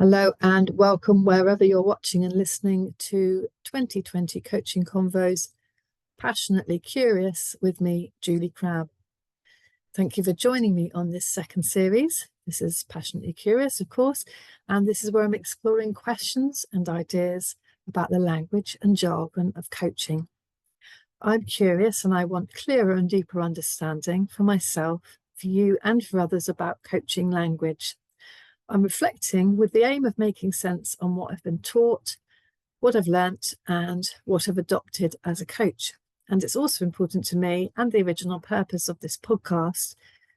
Hello and welcome wherever you're watching and listening to 2020 Coaching Convos, Passionately Curious with me, Julie Crabb. Thank you for joining me on this second series. This is Passionately Curious, of course, and this is where I'm exploring questions and ideas about the language and jargon of coaching. I'm curious and I want clearer and deeper understanding for myself, for you and for others about coaching language. I'm reflecting with the aim of making sense on what I've been taught, what I've learnt, and what I've adopted as a coach. And it's also important to me and the original purpose of this podcast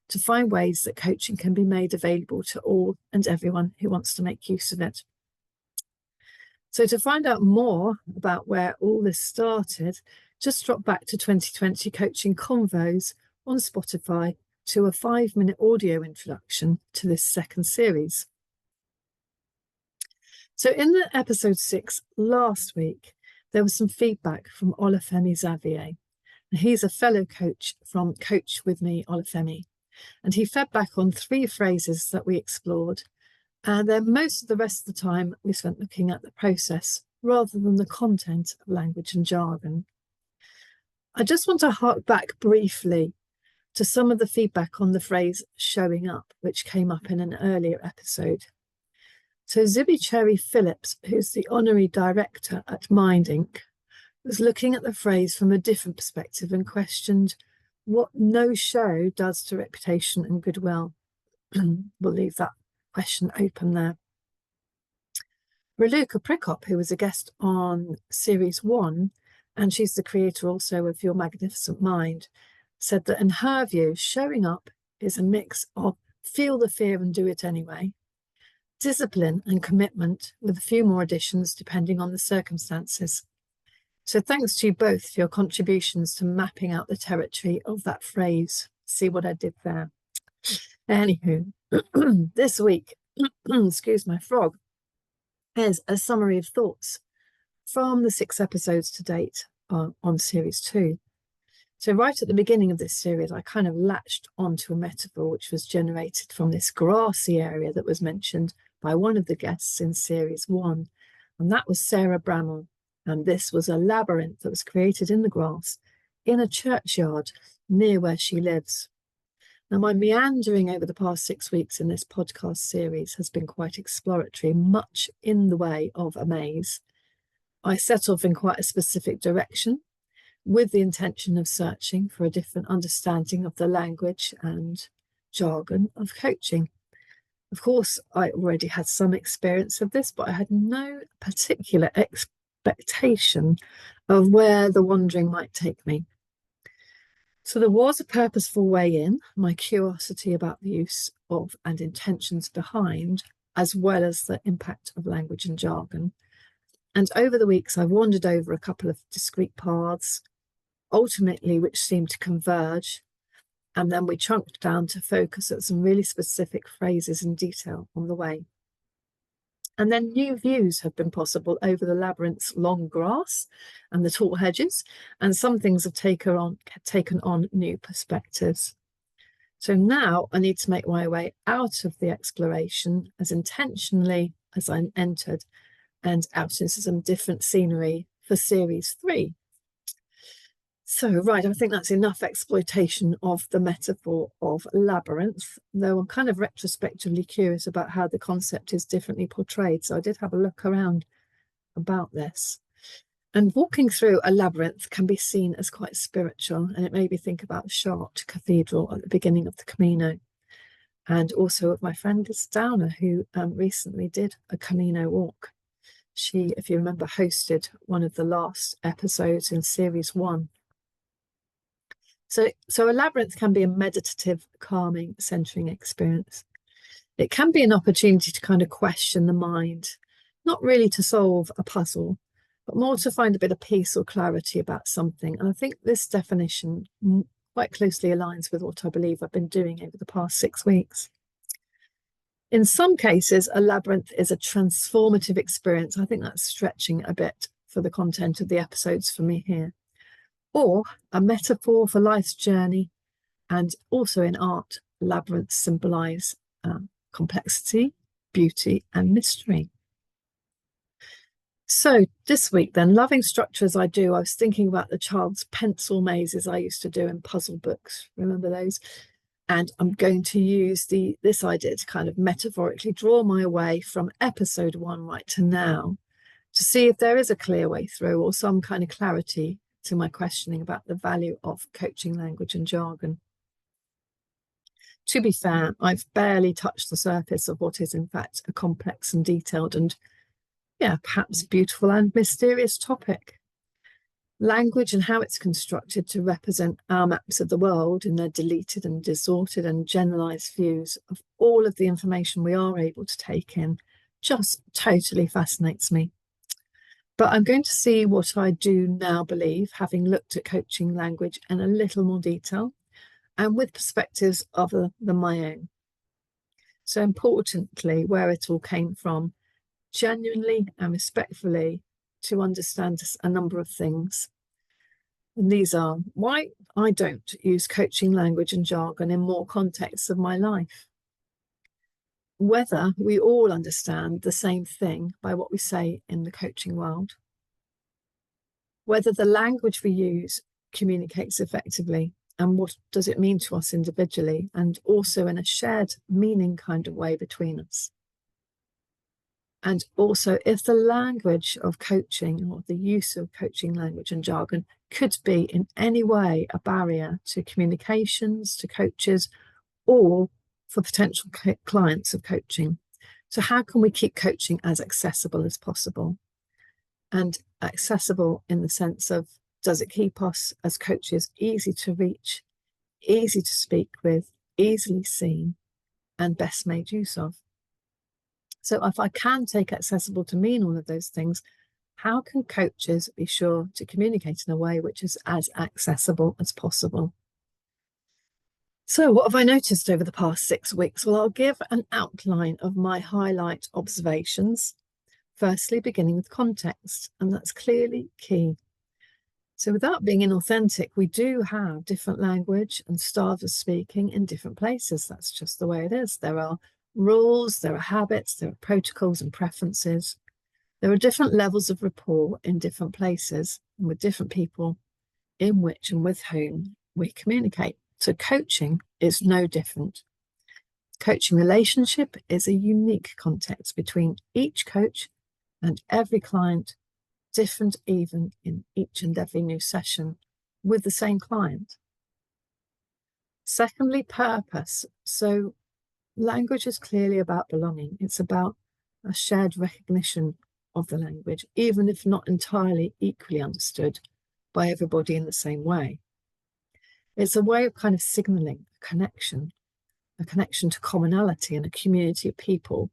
to find ways that coaching can be made available to all and everyone who wants to make use of it. So to find out more about where all this started, just drop back to 2020 Coaching Convos on Spotify to a 5-minute audio introduction to this second series. So in the episode 6 last week, there was some feedback from Olufemi Xavier. He's a fellow coach from Coach With Me, Olufemi, and he fed back on 3 phrases that we explored. And then most of the rest of the time we spent looking at the process rather than the content of language and jargon. I just want to hark back briefly to some of the feedback on the phrase showing up, which came up in an earlier episode. So Zibby Cherry Phillips, who's the honorary director at Mind Inc., was looking at the phrase from a different perspective and questioned what no show does to reputation and goodwill. We'll leave that question open there. Raluca Prikop, who was a guest on series 1, and she's the creator also of Your Magnificent Mind, said that in her view, showing up is a mix of feel the fear and do it anyway, discipline and commitment with a few more additions depending on the circumstances. So thanks to you both for your contributions to mapping out the territory of that phrase. See what I did there? Anywho, this week, excuse my frog, is a summary of thoughts from the 6 episodes to date on series 2. So right at the beginning of this series, I kind of latched onto a metaphor which was generated from this grassy area that was mentioned by one of the guests in series 1, and that was Sarah Bramall. And this was a labyrinth that was created in the grass in a churchyard near where she lives. Now, my meandering over the past 6 weeks in this podcast series has been quite exploratory, much in the way of a maze. I set off in quite a specific direction, with the intention of searching for a different understanding of the language and jargon of coaching. Of course, I already had some experience of this, but I had no particular expectation of where the wandering might take me. So there was a purposeful way in, my curiosity about the use of and intentions behind, as well as the impact of language and jargon. And over the weeks, I wandered over a couple of discrete paths, ultimately which seemed to converge, and then we chunked down to focus at some really specific phrases in detail on the way. And then new views have been possible over the labyrinth's long grass and the tall hedges, and some things have taken on new perspectives. So now I need to make my way out of the exploration as intentionally as I entered and out into some different scenery for series 3. So, right, I think that's enough exploitation of the metaphor of labyrinth, though I'm kind of retrospectively curious about how the concept is differently portrayed. So I did have a look around about this. And walking through a labyrinth can be seen as quite spiritual, and it made me think about Chartres Cathedral at the beginning of the Camino, and also of my friend Liz Downer, who recently did a Camino walk. She, if you remember, hosted one of the last episodes in series 1. So a labyrinth can be a meditative, calming, centering experience. It can be an opportunity to kind of question the mind, not really to solve a puzzle, but more to find a bit of peace or clarity about something. And I think this definition quite closely aligns with what I believe I've been doing over the past 6 weeks. In some cases, a labyrinth is a transformative experience. I think that's stretching a bit for the content of the episodes for me here. Or a metaphor for life's journey, and also in art, labyrinths symbolize complexity beauty and mystery. So this week then, loving structure as I do, I was thinking about the child's pencil mazes I used to do in puzzle books. Remember those? And I'm going to use this idea to kind of metaphorically draw my way from episode 1 right to now, to see if there is a clear way through or some kind of clarity to my questioning about the value of coaching language and jargon. To be fair, I've barely touched the surface of what is in fact a complex and detailed and, perhaps beautiful and mysterious topic. Language and how it's constructed to represent our maps of the world in their deleted and distorted and generalized views of all of the information we are able to take in just totally fascinates me. But I'm going to see what I do now believe, having looked at coaching language in a little more detail and with perspectives other than my own. So importantly, where it all came from, genuinely and respectfully, to understand a number of things. And these are why I don't use coaching language and jargon in more contexts of my life. Whether we all understand the same thing by what we say in the coaching world. Whether the language we use communicates effectively and what does it mean to us individually and also in a shared meaning kind of way between us. And also, if the language of coaching or the use of coaching language and jargon could be in any way a barrier to communications, to coaches, or for potential clients of coaching. So how can we keep coaching as accessible as possible? And accessible in the sense of, does it keep us as coaches easy to reach, easy to speak with, easily seen, and best made use of? So if I can take accessible to mean all of those things, how can coaches be sure to communicate in a way which is as accessible as possible? So what have I noticed over the past 6 weeks? Well, I'll give an outline of my highlight observations. Firstly, beginning with context, and that's clearly key. So without being inauthentic, we do have different language and styles of speaking in different places. That's just the way it is. There are rules, there are habits, there are protocols and preferences. There are different levels of rapport in different places and with different people in which and with whom we communicate. So coaching is no different. Coaching relationship is a unique context between each coach and every client, different even in each and every new session with the same client. Secondly, purpose. So language is clearly about belonging. It's about a shared recognition of the language, even if not entirely equally understood by everybody in the same way. It's a way of kind of signaling a connection to commonality and a community of people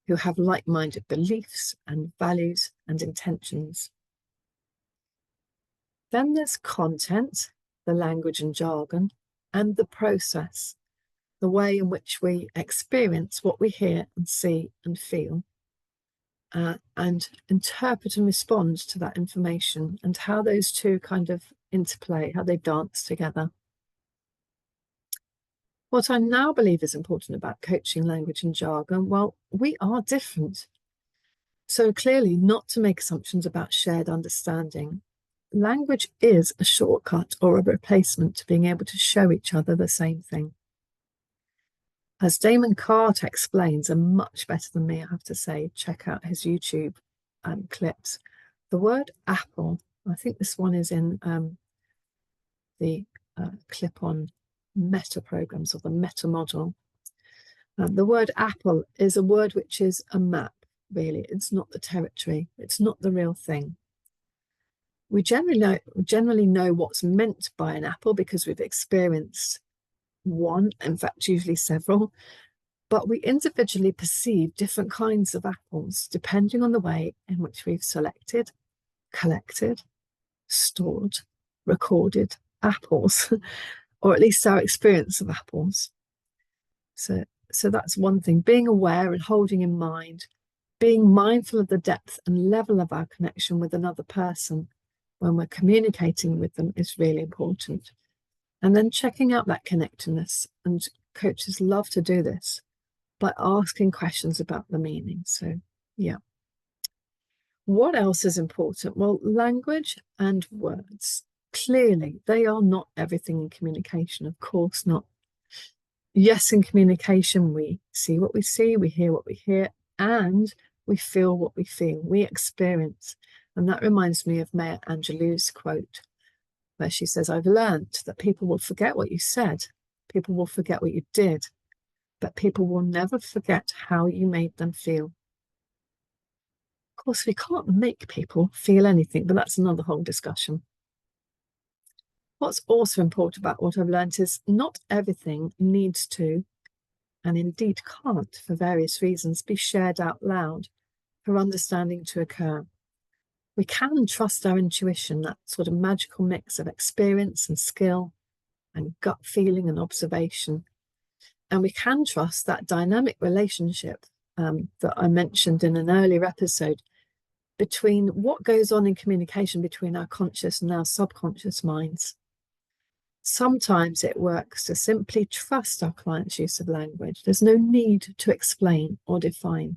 who have like-minded beliefs and values and intentions. Then there's content, the language and jargon, and the process, the way in which we experience what we hear and see and feel, and interpret and respond to that information, and how those two kind of interplay, how they dance together. What I now believe is important about coaching language and jargon, well, we are different. So clearly not to make assumptions about shared understanding. Language is a shortcut or a replacement to being able to show each other the same thing. As Damon Carter explains, and much better than me, I have to say, check out his YouTube clips. The word apple, I think this one is in the clip on meta programs or the meta model. The word apple is a word which is a map, really. It's not the territory. It's not the real thing. We generally know what's meant by an apple because we've experienced one, in fact, usually several, but we individually perceive different kinds of apples depending on the way in which we've selected, collected, stored, recorded apples, or at least our experience of apples. So that's one thing, being aware and holding in mind, being mindful of the depth and level of our connection with another person when we're communicating with them is really important. And then checking out that connectedness, and coaches love to do this. by asking questions about the meaning. So, yeah. What else is important? Well, language and words. Clearly, they are not everything in communication. Of course not. Yes, in communication, we see what we see, we hear what we hear, and we feel what we feel, we experience. And that reminds me of Maya Angelou's quote, where she says, I've learned that people will forget what you said, people will forget what you did, but people will never forget how you made them feel. Of course, we can't make people feel anything, but that's another whole discussion. What's also important about what I've learned is not everything needs to, and indeed can't, for various reasons, be shared out loud for understanding to occur. We can trust our intuition, that sort of magical mix of experience and skill and gut feeling and observation. And we can trust that dynamic relationship that I mentioned in an earlier episode between what goes on in communication between our conscious and our subconscious minds. Sometimes it works to simply trust our client's use of language. There's no need to explain or define,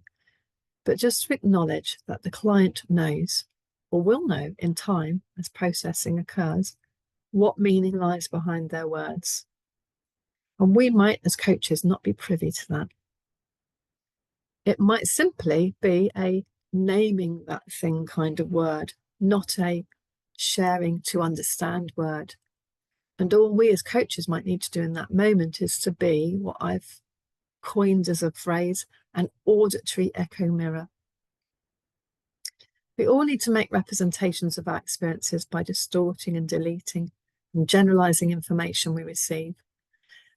but just to acknowledge that the client knows or will know in time as processing occurs what meaning lies behind their words. And we might, as coaches, not be privy to that. It might simply be a naming that thing kind of word, not a sharing to understand word. And all we as coaches might need to do in that moment is to be what I've coined as a phrase, an auditory echo mirror. We all need to make representations of our experiences by distorting and deleting and generalizing information we receive.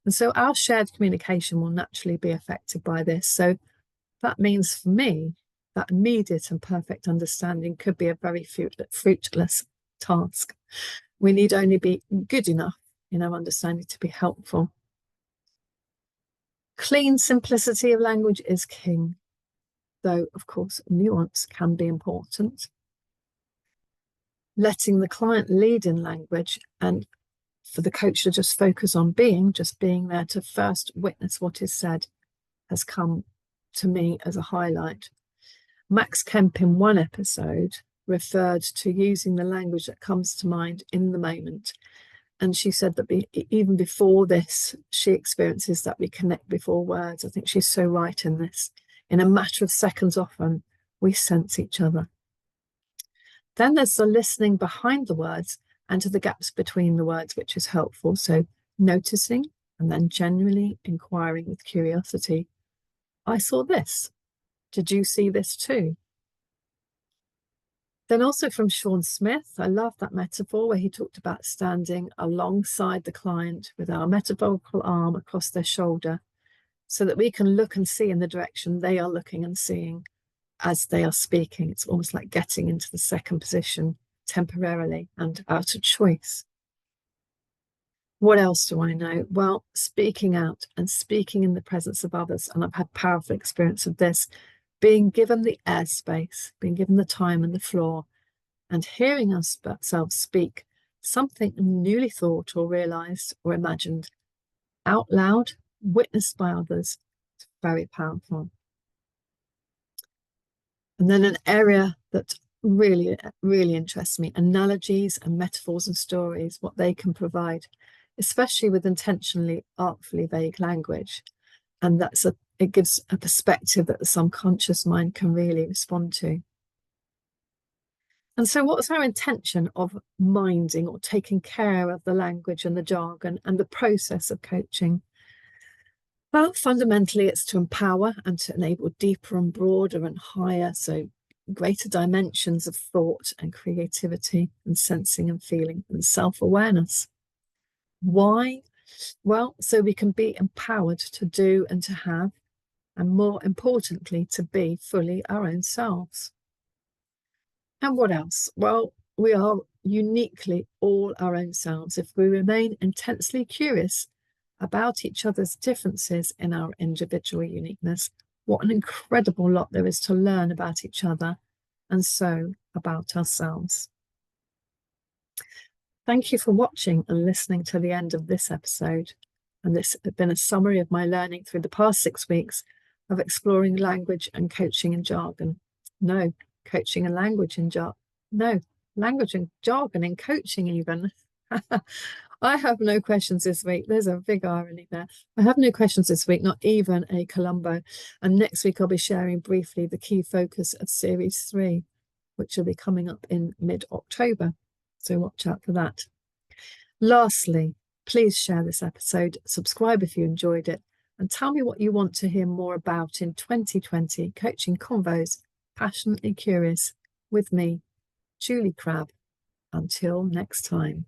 And so our shared communication will naturally be affected by this. So that means for me, that immediate and perfect understanding could be a very fruitless task. We need only be good enough in our understanding to be helpful. Clean simplicity of language is king, though, of course, nuance can be important. Letting the client lead in language and for the coach to just focus on just being there to first witness what is said has come to me as a highlight. Max Kemp in one episode referred to using the language that comes to mind in the moment. And she said that even before this, she experiences that we connect before words. I think she's so right in this. In a matter of seconds often, we sense each other. Then there's the listening behind the words and to the gaps between the words, which is helpful. So noticing and then genuinely inquiring with curiosity. I saw this. Did you see this too? Then also from Sean Smith, I love that metaphor where he talked about standing alongside the client with our metaphorical arm across their shoulder so that we can look and see in the direction they are looking and seeing as they are speaking. It's almost like getting into the second position temporarily and out of choice. What else do I know? Well, speaking out and speaking in the presence of others, and I've had powerful experience of this, being given the airspace, being given the time and the floor, and hearing ourselves speak something newly thought or realized or imagined out loud, witnessed by others. It's very powerful. And then an area that really, really interests me, analogies and metaphors and stories, what they can provide, especially with intentionally, artfully vague language. And it gives a perspective that the subconscious mind can really respond to. And so what's our intention of minding or taking care of the language and the jargon and the process of coaching? Well, fundamentally, it's to empower and to enable deeper and broader and higher, so greater dimensions of thought and creativity and sensing and feeling and self-awareness. Why? Well, so we can be empowered to do and to have, and more importantly, to be fully our own selves. And what else? Well, we are uniquely all our own selves if we remain intensely curious about each other's differences in our individual uniqueness. What an incredible lot there is to learn about each other and so about ourselves. Thank you for watching and listening to the end of this episode. And this has been a summary of my learning through the past 6 weeks of exploring language and coaching and jargon. No, coaching and language and jargon. No, language and jargon in coaching even. I have no questions this week. There's a big irony there. I have no questions this week, not even a Columbo. And next week I'll be sharing briefly the key focus of series 3, which will be coming up in mid-October. So watch out for that. Lastly, please share this episode, subscribe if you enjoyed it, and tell me what you want to hear more about in 2020 Coaching Convos, Passionately Curious, with me, Julie Crabb. Until next time.